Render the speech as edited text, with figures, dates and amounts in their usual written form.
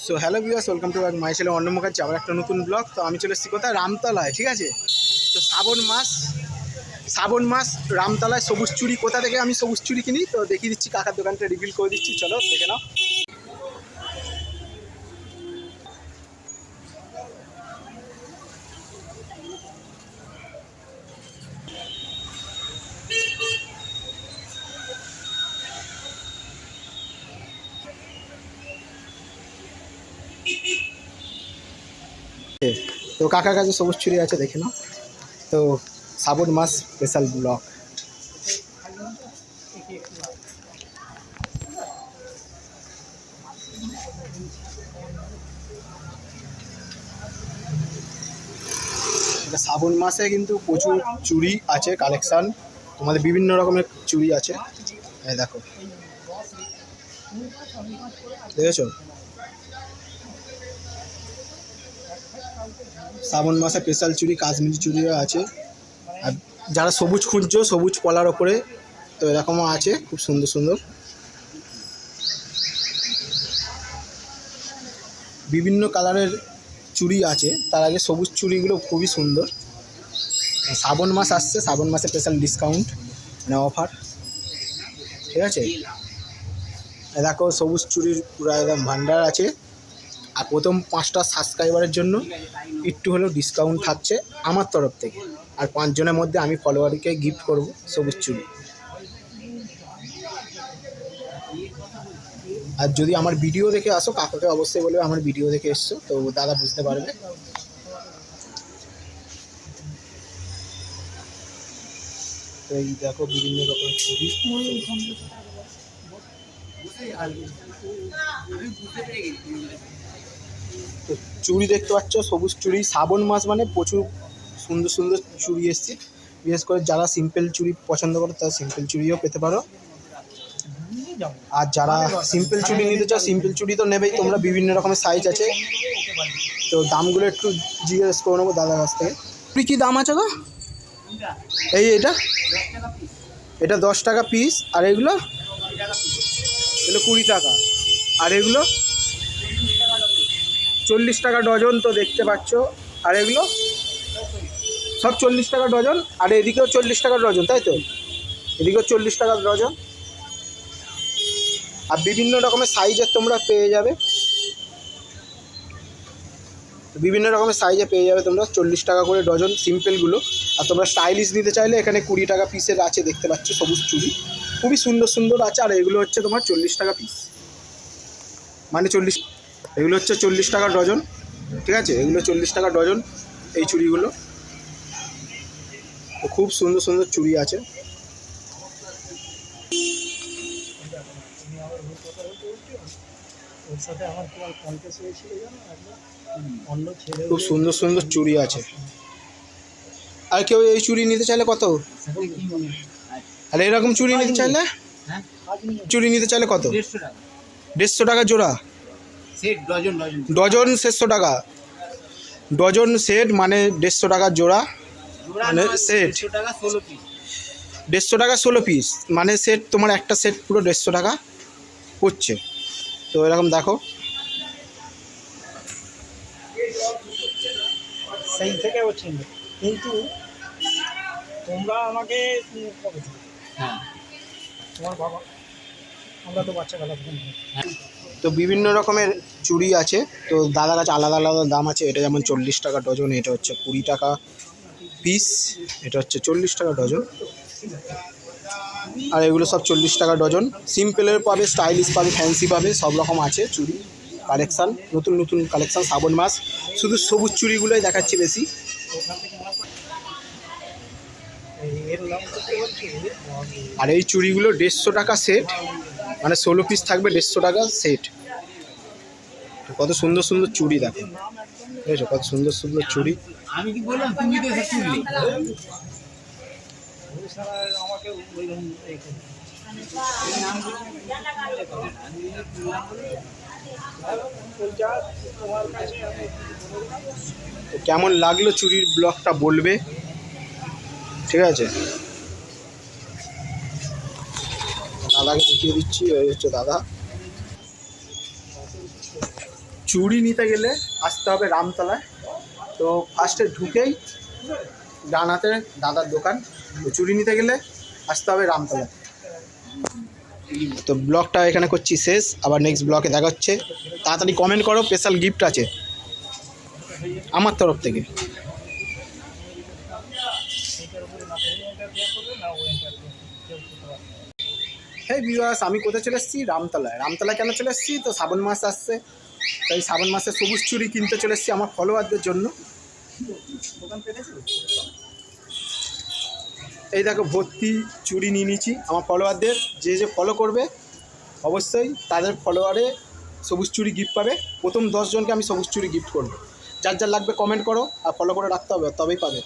So hello viewers, welcome to my channel অন্য মুখার্জি, আবার একটা নতুন ব্লগ। তো আমি চলে এসেছি কোথায়, রামতলায়। ঠিক আছে, তো শ্রাবণ মাস রামতলায় সবুজ চুড়ি। কোথা থেকে আমি সবুজ চুড়ি কিনি তো দেখিয়ে দিচ্ছি, কাকার দোকানটা রিভিল করে দিচ্ছি, চলো দেখে নাও। তো কাকার কাছে সবুজ চুড়ি আছে, দেখে নাও। তো শ্রাবণ মাস স্পেশাল ব্লগ। শ্রাবণ মাসে কিন্তু প্রচুর চুড়ি আছে কালেকশান, তোমাদের বিভিন্ন রকমের চুড়ি আছে। এই দেখো, দেখেছো, শ্রাবণ মাসে স্পেশাল চুড়ি, কাশ্মীরি চুড়িও আছে। আর যারা সবুজ খুঁজছো, সবুজ পলার ওপরে, তো এরকমও আছে, খুব সুন্দর সুন্দর বিভিন্ন কালারের চুড়ি আছে। তার আগে সবুজ চুড়িগুলো খুবই সুন্দর। শ্রাবণ মাস আসছে, শ্রাবণ মাসে স্পেশাল ডিসকাউন্ট, মানে অফার। ঠিক আছে, দেখো সবুজ চুড়ির পুরো একদম ভান্ডার আছে। আর প্রথম 5টা সাবস্ক্রাইবারের জন্য একটু হলেও ডিসকাউন্ট থাকছে আমার তরফ থেকে। আর 5 জনের মধ্যে আমি ফলোয়ারকে গিফট করব সবুজ চুড়ি। আর যদি আমার ভিডিও দেখে আসো, কাকাকে অবশ্যই বলবে আমার ভিডিও দেখে এসছো, তো দাদা বুঝতে পারবে। তো এই দেখো বিভিন্ন রকমের চুড়ি। তো চুড়ি দেখতে পাচ্ছ, সবুজ চুড়ি। শ্রাবণ মাস মানে প্রচুর সুন্দর সুন্দর চুড়ি এসছে। বিশেষ করে যারা সিম্পল চুড়ি পছন্দ করো, তারা সিম্পল চুড়িও পেতে পারো। আর যারা সিম্পল চুড়ি নিতে চাও, সিম্পল চুড়ি তো নেবেই তোমরা, বিভিন্ন রকমের সাইজ আছে। তো দামগুলো একটু জিজ্ঞেস করে নেবো দাদার কাছ থেকে। চুড়ি কী দাম আছে গো? এটা 10 টাকা পিস। আর এগুলো 20 টাকা। আর এগুলো 40 টাকা ডজন, তো দেখতে পাচ্ছ। আর এগুলো সব 40 টাকা ডজন। আর এদিকেও 40 টাকা ডজন, তাই তো? এদিকেও 40 টাকা ডজন। আর বিভিন্ন রকমের সাইজের তোমরা পেয়ে যাবে, বিভিন্ন রকমের সাইজে পেয়ে যাবে তোমরা। 40 টাকা করে ডজন সিম্পলগুলো। আর তোমরা স্টাইলিশ নিতে চাইলে এখানে 20 টাকা পিসের আছে, দেখতে পাচ্ছ সবুজ চুড়ি খুবই সুন্দর সুন্দর আছে। আর এগুলো হচ্ছে তোমার 40 টাকা পিস, মানে 40। এগুলো হচ্ছে 40 টাকা ডজন। ঠিক আছে, এগুলো 40 টাকা ডজন এই চুড়িগুলো। তো খুব সুন্দর সুন্দর চুড়ি আছে। খুব সুন্দর সুন্দর চুড়ি আছে। আর কেউ এই চুড়ি নিতে চাইলে কত? আর এরকম চুড়ি নিতে চাইলে, কত? 150 টাকা জোড়া। ডজন 150 টাকা। ডজন সেট মানে 150 টাকা জোড়া, মানে সেট 150 টাকা 16 পিস, মানে সেট তোমার একটা সেট পুরো 150 টাকা পড়ছে। তো এরকম দেখো, সেই থেকে হচ্ছে। কিন্তু তোমরা আমাকে কবে থেকে? তোমার বাবা, আমরা তো বাচ্চা খেলা। তো বিভিন্ন রকমের চুড়ি আছে। তো দাদার কাছে আলাদা আলাদা দাম আছে। এটা যেমন 40 টাকা ডজন, এটা হচ্ছে 20 টাকা পিস, এটা হচ্ছে 40 টাকা ডজন। আর এগুলো সব 40 টাকা ডজন। সিম্পলের পাবে, স্টাইলিশ পাবে, ফ্যান্সি পাবে, সব রকম আছে চুড়ি কালেকশান। নতুন নতুন কালেকশান শ্রাবণ মাস, শুধু সবুজ চুড়িগুলোই দেখাচ্ছি বেশি। আর এই চুড়িগুলো 150 টাকা সেট, মানে 16 পিস থাকবে, 150 টাকা সেট। কত সুন্দর সুন্দর চুড়ি দেখো, বুঝেছো? কত সুন্দর সুন্দর চুড়ি। আমি কি বললাম, তুমি তো এসব চুড়ি কেমন লাগলো চুড়ির ব্লগটা বলবে, ঠিক আছে? দাদাকে দেখিয়ে দিচ্ছি, এই হচ্ছে দাদা। চুড়ি নিতে গেলে আসতে হবে রামতলায়। তো ফার্স্টে ঢুকেই ডানাতে দাদার দোকান। তো চুড়ি নিতে গেলে আসতে হবে রামতলায়। তো ব্লগটা এখানে করছি শেষ, আবার নেক্সট ব্লগে দেখা হচ্ছে। তাড়াতাড়ি কমেন্ট করো, স্পেশাল গিফট আছে আমার তরফ থেকে। হ্যাঁ ভিউয়ার্স, আমি কোথায় চলে এসেছি? রামতলায়। রামতলায় কেন চলে এসেছি? তো শ্রাবণ মাস আসছে, তাই শ্রাবণ মাসে সবুজ চুড়ি কিনতে চলে এসেছি আমার ফলোয়ারদের জন্য। এই দেখো ভর্তি চুড়ি নিয়ে নিয়েছি আমার ফলোয়ারদের। যে যে ফলো করবে অবশ্যই তাদের ফলোয়ারে সবুজ চুড়ি গিফট পাবে। প্রথম 10 জনকে আমি সবুজ চুড়ি গিফট করবো। যার যার লাগবে কমেন্ট করো আর ফলো করে রাখতে হবে, তবেই পাবে।